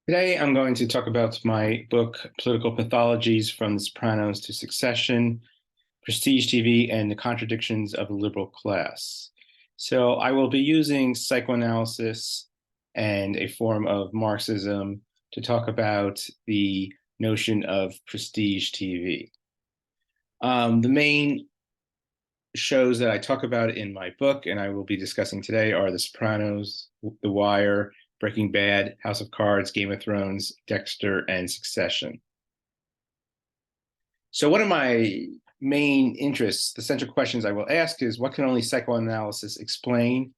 Today, I'm going to talk about my book, Political Pathologies from the Sopranos to Succession, Prestige TV, and the Contradictions of the Liberal Class. So I will be using psychoanalysis and a form of Marxism to talk about the notion of prestige TV. The main shows that I talk about in my book and I will be discussing today are The Sopranos, The Wire, Breaking Bad, House of Cards, Game of Thrones, Dexter, and Succession. So one of my main interests, the central questions I will ask is, what can only psychoanalysis explain?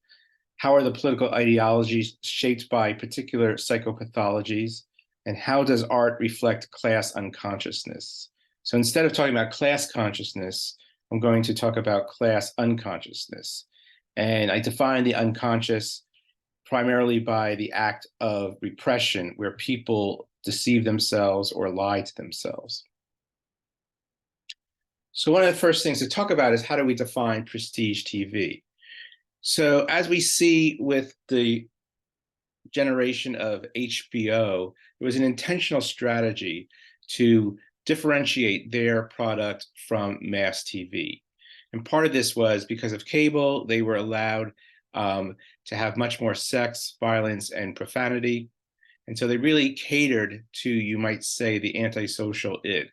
How are the political ideologies shaped by particular psychopathologies? And how does art reflect class unconsciousness? So instead of talking about class consciousness, I'm going to talk about class unconsciousness. And I define the unconscious primarily by the act of repression, where people deceive themselves or lie to themselves. So one of the first things to talk about is, how do we define prestige TV? So as we see with the generation of HBO, it was an intentional strategy to differentiate their product from mass TV. And part of this was because of cable, they were allowed to have much more sex, violence, and profanity. And so they really catered to, you might say, the antisocial id.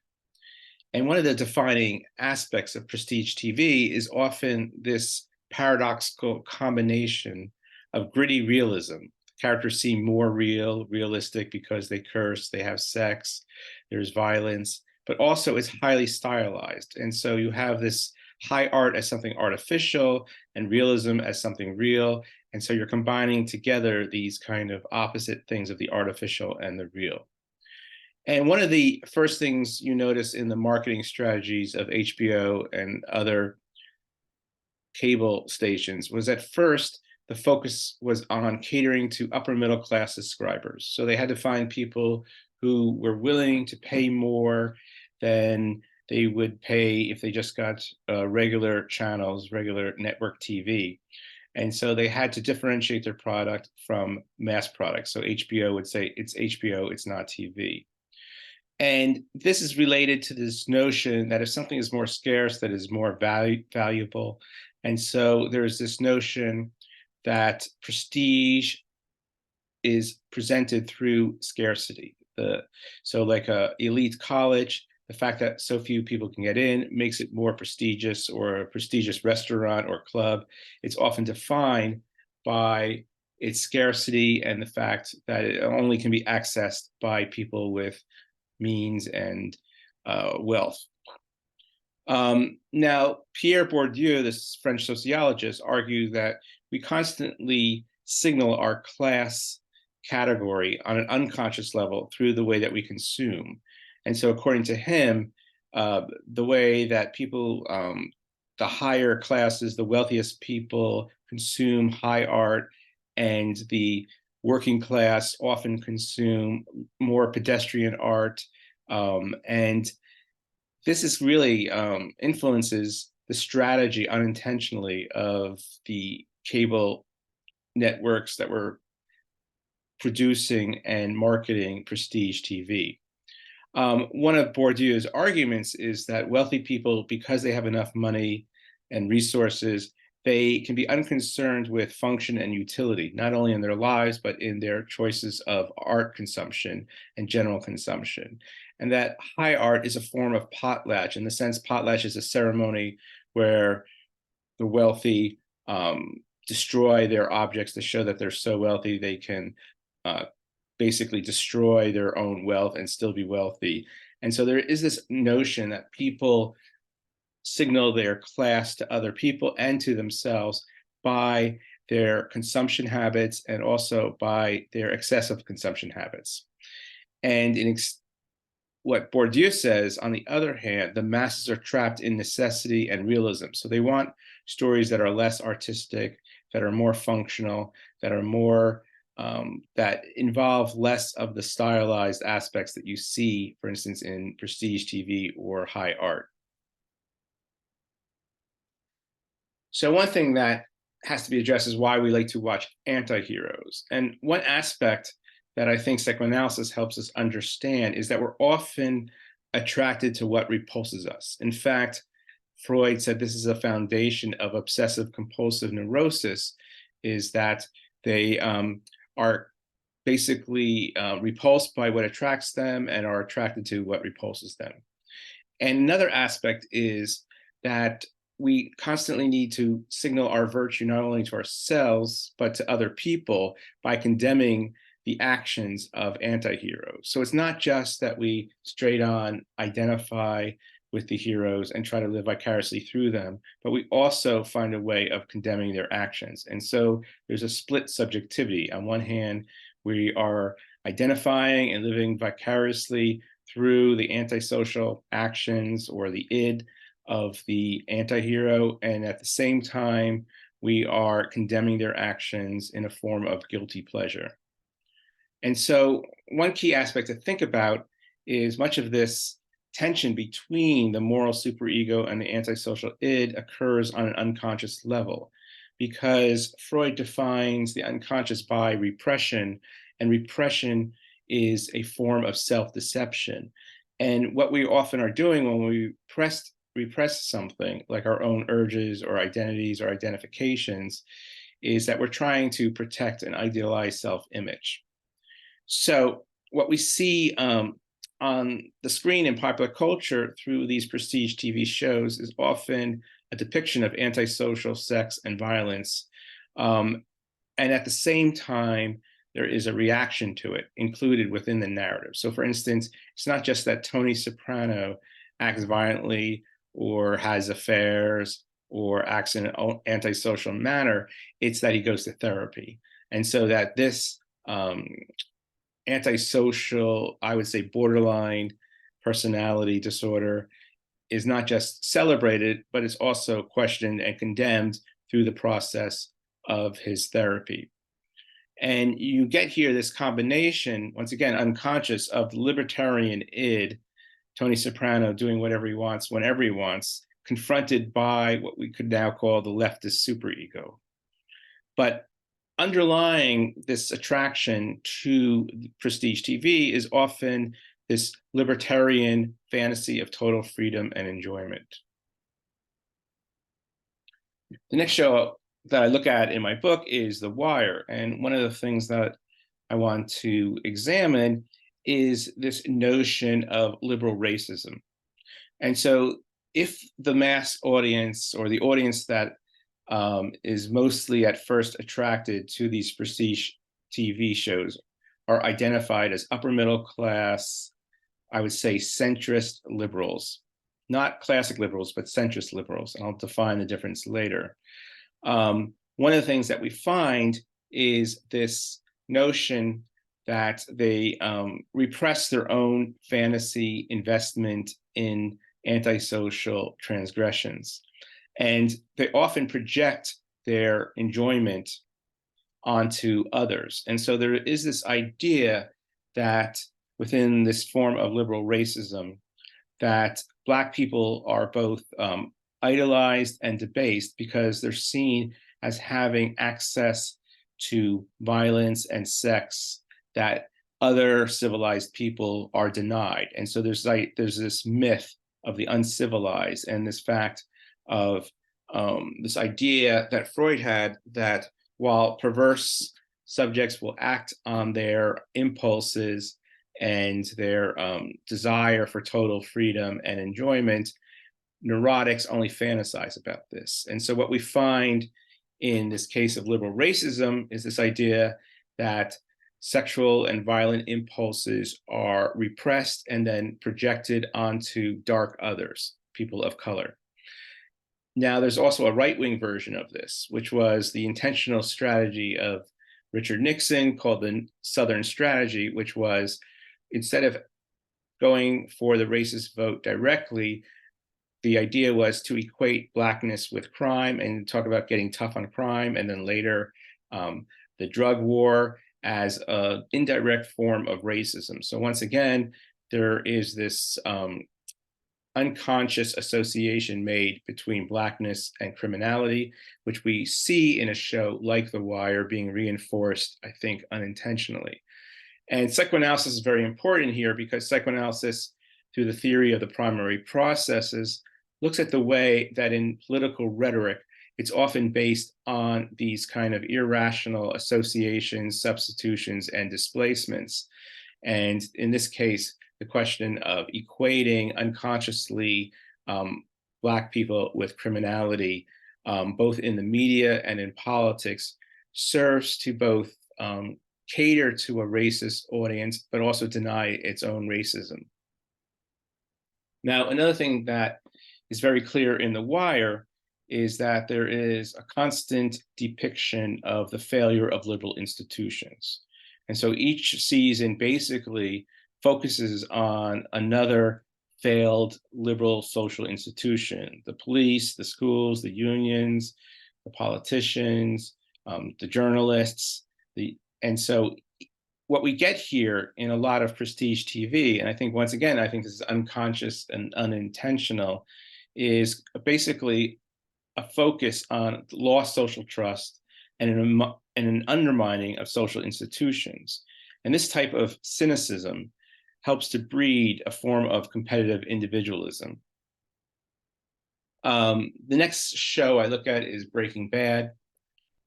And one of the defining aspects of prestige TV is often this paradoxical combination of gritty realism. Characters seem more realistic because they curse, they have sex, there's violence, but also it's highly stylized. And so you have this high art as something artificial and realism as something real. And so you're combining together these kind of opposite things of the artificial and the real. And one of the first things you notice in the marketing strategies of HBO and other cable stations was, at first, the focus was on catering to upper middle class subscribers. So they had to find people who were willing to pay more than they would pay if they just got regular channels, regular network TV. And so they had to differentiate their product from mass products. So HBO would say, it's HBO, it's not TV. And this is related to this notion that if something is more scarce, that is more valuable. And so there's this notion that prestige is presented through scarcity. So like a elite college, the fact that so few people can get in makes it more prestigious, or a prestigious restaurant or club. It's often defined by its scarcity and the fact that it only can be accessed by people with means and wealth. Now, Pierre Bourdieu, this French sociologist, argued that we constantly signal our class category on an unconscious level through the way that we consume. And so according to him, the way that people, the higher classes, the wealthiest people consume high art, and the working class often consume more pedestrian art. And this is really influences the strategy unintentionally of the cable networks that were producing and marketing prestige TV. One of Bourdieu's arguments is that wealthy people, because they have enough money and resources, they can be unconcerned with function and utility, not only in their lives, but in their choices of art consumption and general consumption. And that high art is a form of potlatch. In the sense, potlatch is a ceremony where the wealthy destroy their objects to show that they're so wealthy they can basically destroy their own wealth and still be wealthy. And so there is this notion that people signal their class to other people and to themselves by their consumption habits, and also by their excessive consumption habits. And what Bourdieu says, on the other hand, the masses are trapped in necessity and realism. So they want stories that are less artistic, that are more functional, that are more that involve less of the stylized aspects that you see, for instance, in prestige TV or high art. So one thing that has to be addressed is why we like to watch anti-heroes. And one aspect that I think psychoanalysis helps us understand is that we're often attracted to what repulses us. In fact, Freud said this is a foundation of obsessive compulsive neurosis, is that they are basically repulsed by what attracts them and are attracted to what repulses them. And another aspect is that we constantly need to signal our virtue not only to ourselves, but to other people by condemning the actions of anti-heroes. So it's not just that we straight on identify with the heroes and try to live vicariously through them, but we also find a way of condemning their actions. And so there's a split subjectivity. On one hand, we are identifying and living vicariously through the antisocial actions or the id of the anti-hero, and at the same time, we are condemning their actions in a form of guilty pleasure. And so one key aspect to think about is much of this tension between the moral superego and the antisocial id occurs on an unconscious level, because Freud defines the unconscious by repression, and repression is a form of self-deception. And what we often are doing when we repress something, like our own urges or identities or identifications, is that we're trying to protect an idealized self-image. So what we see on the screen in popular culture through these prestige TV shows is often a depiction of antisocial sex and violence. And at the same time, there is a reaction to it included within the narrative. So for instance, it's not just that Tony Soprano acts violently or has affairs or acts in an antisocial manner, it's that he goes to therapy. And so that this antisocial, I would say borderline personality disorder is not just celebrated, but it's also questioned and condemned through the process of his therapy. And you get here this combination, once again, unconscious, of the libertarian id, Tony Soprano doing whatever he wants, whenever he wants, confronted by what we could now call the leftist superego. But underlying this attraction to prestige TV is often this libertarian fantasy of total freedom and enjoyment. The next show that I look at in my book is The Wire. And one of the things that I want to examine is this notion of liberal racism. And so if the mass audience, or the audience that is mostly at first attracted to these prestige TV shows, are identified as upper middle class, I would say centrist liberals, not classic liberals, but centrist liberals. And I'll define the difference later. One of the things that we find is this notion that they repress their own fantasy investment in antisocial transgressions. And they often project their enjoyment onto others. And so there is this idea that within this form of liberal racism, that Black people are both idolized and debased because they're seen as having access to violence and sex that other civilized people are denied. And so there's this myth of the uncivilized, and this fact of this idea that Freud had, that while perverse subjects will act on their impulses and their desire for total freedom and enjoyment, neurotics only fantasize about this. And so what we find in this case of liberal racism is this idea that sexual and violent impulses are repressed and then projected onto dark others, people of color. Now, there's also a right-wing version of this, which was the intentional strategy of Richard Nixon called the Southern Strategy, which was, instead of going for the racist vote directly, the idea was to equate Blackness with crime and talk about getting tough on crime, and then later the drug war as an indirect form of racism. So once again, there is this unconscious association made between Blackness and criminality, which we see in a show like The Wire being reinforced, I think, unintentionally. And psychoanalysis is very important here because psychoanalysis, through the theory of the primary processes, looks at the way that in political rhetoric, it's often based on these kind of irrational associations, substitutions, and displacements. And in this case, the question of equating unconsciously Black people with criminality, both in the media and in politics, serves to both cater to a racist audience, but also deny its own racism. Now, another thing that is very clear in The Wire is that there is a constant depiction of the failure of liberal institutions. And so each season basically focuses on another failed liberal social institution: the police, the schools, the unions, the politicians, the journalists. And so what we get here in a lot of prestige TV, and I think once again, I think this is unconscious and unintentional, is basically a focus on lost social trust and an undermining of social institutions. And this type of cynicism helps to breed a form of competitive individualism. The next show I look at is Breaking Bad.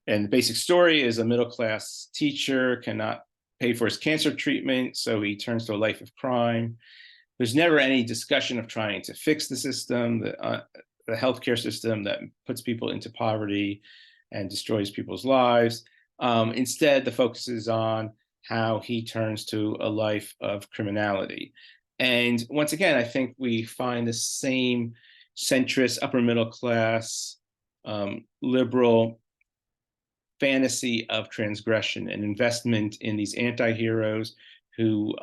And the basic story is a middle-class teacher cannot pay for his cancer treatment, so he turns to a life of crime. There's never any discussion of trying to fix the system, the healthcare system that puts people into poverty and destroys people's lives. Instead, the focus is on how he turns to a life of criminality. And once again, I think we find the same centrist, upper middle class, liberal fantasy of transgression and investment in these anti-heroes who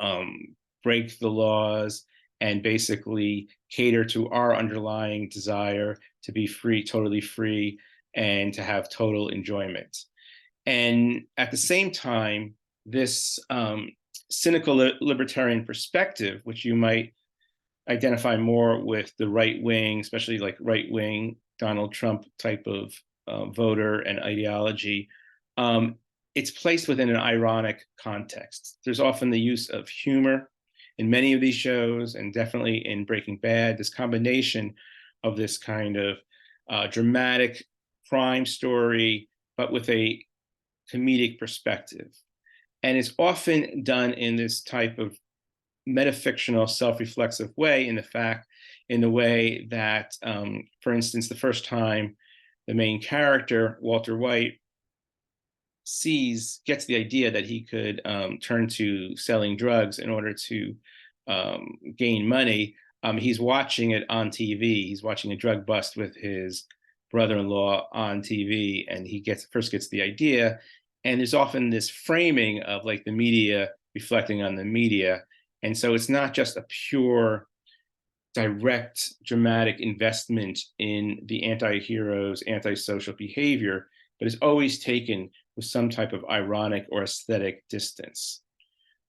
break the laws and basically cater to our underlying desire to be free, totally free, and to have total enjoyment. And at the same time, this cynical libertarian perspective, which you might identify more with the right wing, especially like right wing Donald Trump type of voter and ideology, it's placed within an ironic context. There's often the use of humor in many of these shows, and definitely in Breaking Bad, this combination of this kind of dramatic crime story, but with a comedic perspective. And it's often done in this type of metafictional, self-reflexive way, in the way that, for instance, the first time the main character, Walter White, gets the idea that he could turn to selling drugs in order to gain money, he's watching it on TV. He's watching a drug bust with his brother-in-law on TV, and he first gets the idea. And there's often this framing of like the media reflecting on the media. And so it's not just a pure, direct, dramatic investment in the anti-heroes, antisocial behavior, but is always taken with some type of ironic or aesthetic distance.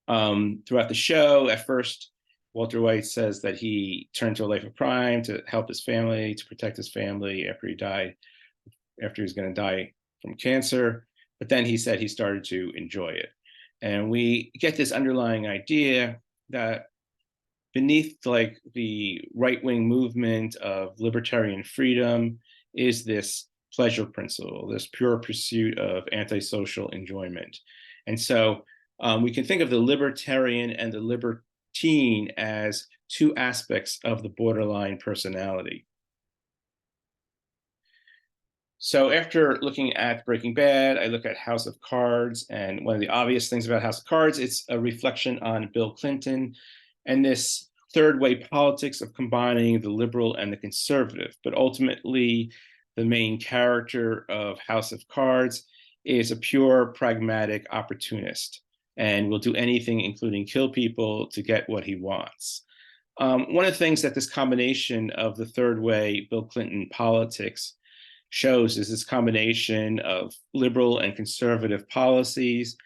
Throughout the show, at first, Walter White says that he turned to a life of crime to help his family, to protect his family after he was going to die from cancer. But then he said he started to enjoy it. And we get this underlying idea that beneath like the right-wing movement of libertarian freedom is this pleasure principle, this pure pursuit of antisocial enjoyment. And so we can think of the libertarian and the libertine as two aspects of the borderline personality. So after looking at Breaking Bad, I look at House of Cards. And one of the obvious things about House of Cards, it's a reflection on Bill Clinton and this third way politics of combining the liberal and the conservative. But ultimately, the main character of House of Cards is a pure pragmatic opportunist and will do anything, including kill people, to get what he wants. One of the things that this combination of the third way Bill Clinton politics shows is this combination of liberal and conservative policies.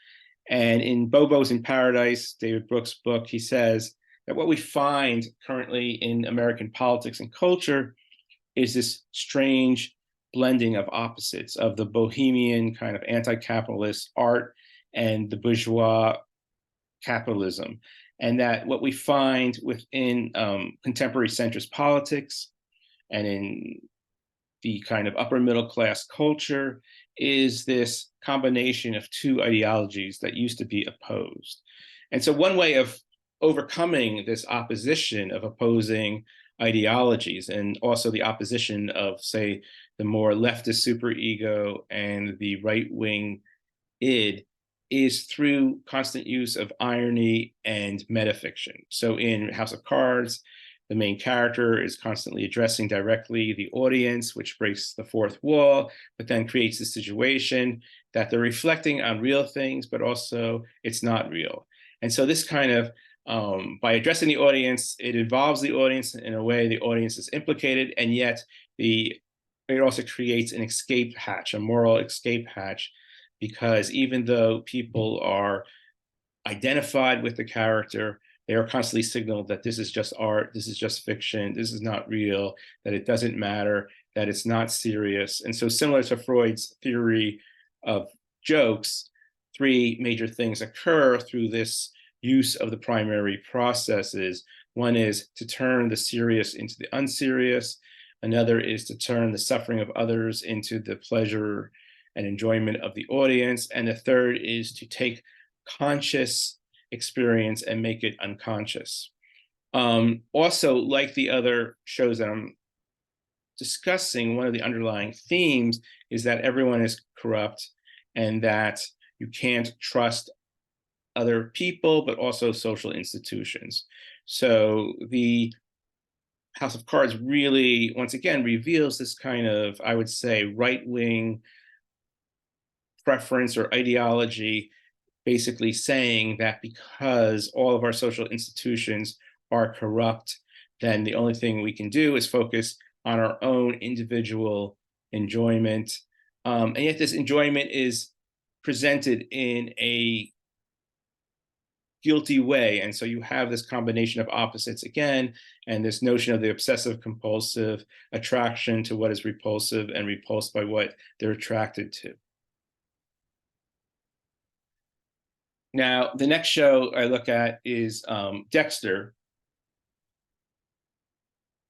And in Bobo's in Paradise, David Brooks' book, he says that what we find currently in American politics and culture is this strange blending of opposites, of the bohemian kind of anti-capitalist art and the bourgeois capitalism, and that what we find within contemporary centrist politics and in the kind of upper middle class culture is this combination of two ideologies that used to be opposed. And so one way of overcoming this opposition of opposing ideologies, and also the opposition of, say, the more leftist superego and the right-wing id, is through constant use of irony and metafiction. So in House of Cards, the main character is constantly addressing directly the audience, which breaks the fourth wall, but then creates the situation that they're reflecting on real things, but also it's not real. And so this kind of, by addressing the audience, it involves the audience in a way the audience is implicated, and yet it also creates an escape hatch, a moral escape hatch, because even though people are identified with the character, they are constantly signaled that this is just art, this is just fiction, this is not real, that it doesn't matter, that it's not serious. And so similar to Freud's theory of jokes, three major things occur through this use of the primary processes. One is to turn the serious into the unserious. Another is to turn the suffering of others into the pleasure and enjoyment of the audience. And the third is to take conscious experience and make it unconscious. Also, like the other shows that I'm discussing, one of the underlying themes is that everyone is corrupt and that you can't trust other people, but also social institutions. So the House of Cards really, once again, reveals this kind of, I would say, right-wing preference or ideology, basically saying that because all of our social institutions are corrupt, then the only thing we can do is focus on our own individual enjoyment. And yet this enjoyment is presented in a guilty way. And so you have this combination of opposites again, and this notion of the obsessive compulsive attraction to what is repulsive and repulsed by what they're attracted to. Now, the next show I look at is Dexter.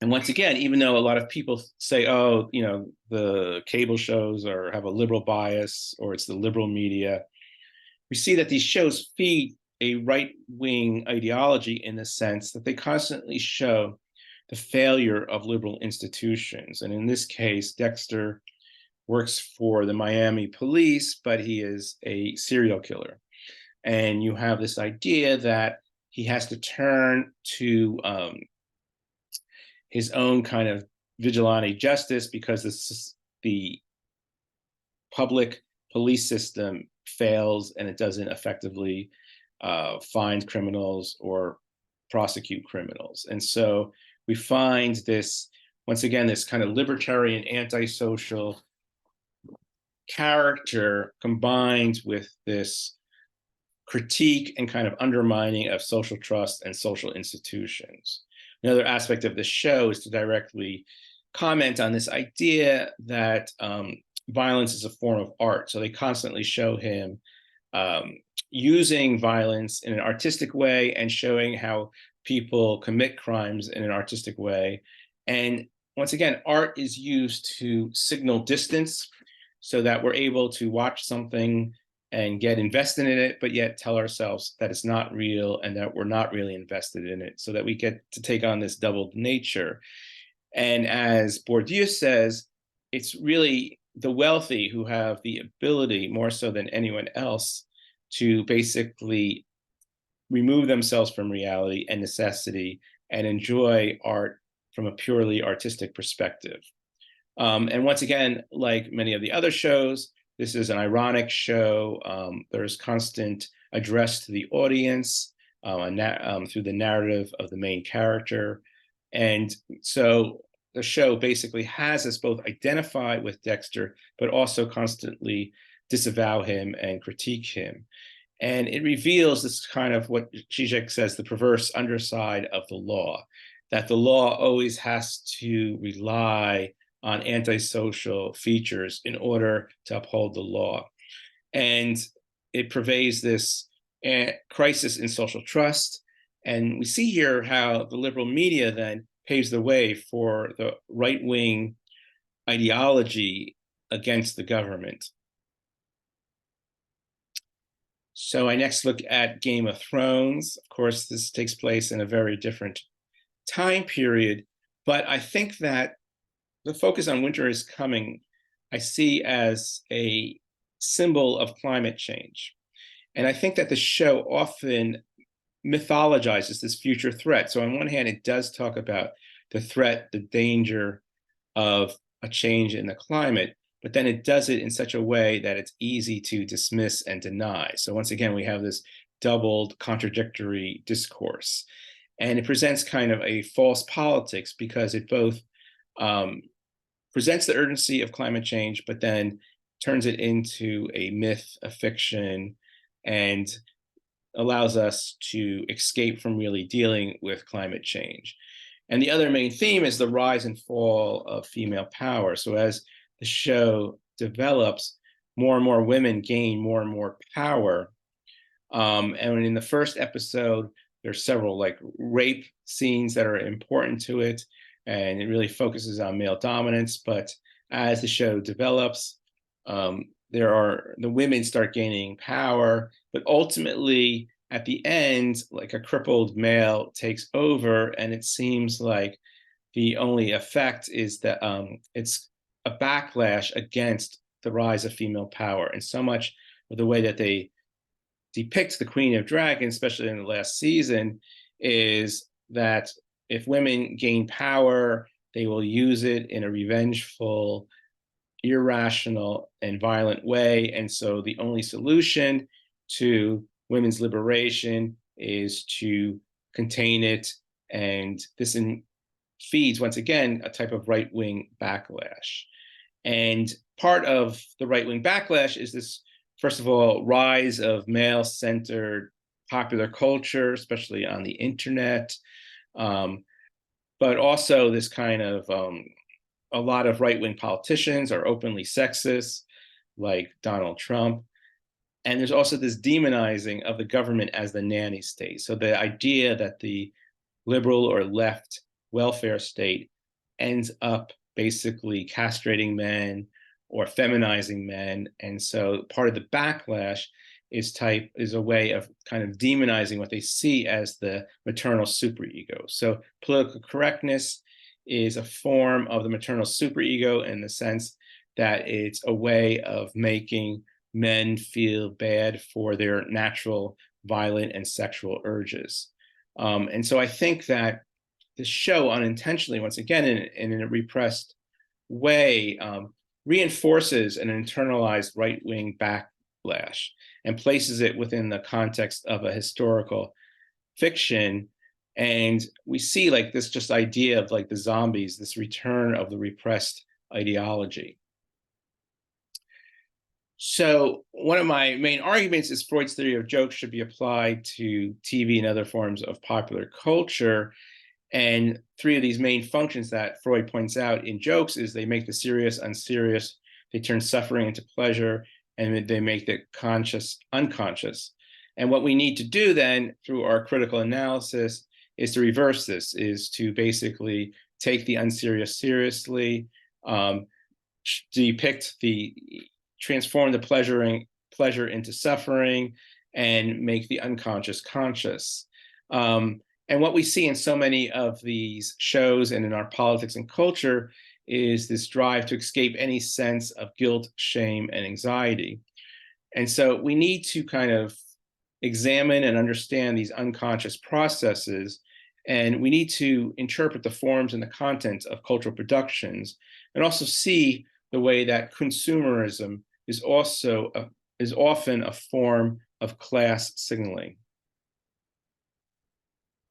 And once again, even though a lot of people say, oh, you know, the cable shows have a liberal bias, or it's the liberal media, we see that these shows feed a right-wing ideology in the sense that they constantly show the failure of liberal institutions. And in this case, Dexter works for the Miami police, but he is a serial killer. And you have this idea that he has to turn to his own kind of vigilante justice because the public police system fails and it doesn't effectively find criminals or prosecute criminals. And so we find this, once again, this kind of libertarian, antisocial character combined with this critique and kind of undermining of social trust and social institutions. Another aspect of the show is to directly comment on this idea that violence is a form of art. So they constantly show him using violence in an artistic way and showing how people commit crimes in an artistic way. And once again, art is used to signal distance so that we're able to watch something and get invested in it, but yet tell ourselves that it's not real and that we're not really invested in it, so that we get to take on this double nature. And as Bourdieu says, it's really the wealthy who have the ability, more so than anyone else, to basically remove themselves from reality and necessity and enjoy art from a purely artistic perspective. And once again, like many of the other shows, this is an ironic show. There's constant address to the audience through the narrative of the main character. And so the show basically has us both identify with Dexter, but also constantly disavow him and critique him. And it reveals this kind of what Zizek says, the perverse underside of the law, that the law always has to rely on antisocial features in order to uphold the law. And it pervades this and crisis in social trust. And we see here how the liberal media then paves the way for the right-wing ideology against the government. So I next look at Game of Thrones. Of course, this takes place in a very different time period, but I think that the focus on Winter is Coming, I see as a symbol of climate change. And I think that the show often mythologizes this future threat. So on one hand, it does talk about the threat, the danger of a change in the climate, but then it does it in such a way that it's easy to dismiss and deny. So once again, we have this doubled contradictory discourse. And it presents kind of a false politics because it both presents the urgency of climate change, but then turns it into a myth, a fiction, and allows us to escape from really dealing with climate change. And the other main theme is the rise and fall of female power. So as the show develops, more and more women gain more and more power. And in the first episode, there's several like rape scenes that are important to it, and it really focuses on male dominance. But as the show develops, the women start gaining power, but ultimately at the end, like a crippled male takes over, and it seems like the only effect is that it's a backlash against the rise of female power. And so much of the way that they depict the Queen of Dragons, especially in the last season, is that if women gain power, they will use it in a revengeful, irrational, and violent way. And so the only solution to women's liberation is to contain it. And this feeds, once again, a type of right-wing backlash. And part of the right-wing backlash is this, first of all, rise of male-centered popular culture, especially on the internet, but also this kind of, a lot of right-wing politicians are openly sexist, like Donald Trump. And there's also this demonizing of the government as the nanny state. So the idea that the liberal or left welfare state ends up basically castrating men or feminizing men. And so part of the backlash is a way of kind of demonizing what they see as the maternal superego. So political correctness is a form of the maternal superego in the sense that it's a way of making men feel bad for their natural violent and sexual urges. And so I think that the show unintentionally, once again, in a repressed way, reinforces an internalized right-wing backlash and places it within the context of a historical fiction. And we see like this just idea of like the zombies, this return of the repressed ideology. So one of my main arguments is Freud's theory of jokes should be applied to TV and other forms of popular culture. And three of these main functions that Freud points out in jokes is they make the serious unserious, they turn suffering into pleasure, and they make the conscious unconscious. And what we need to do then through our critical analysis is to reverse this, is to basically take the unserious seriously, transform the pleasure into suffering, and make the unconscious conscious. And what we see in so many of these shows and in our politics and culture is this drive to escape any sense of guilt, shame, and anxiety. And so we need to kind of examine and understand these unconscious processes, and we need to interpret the forms and the content of cultural productions, and also see the way that consumerism is often a form of class signaling.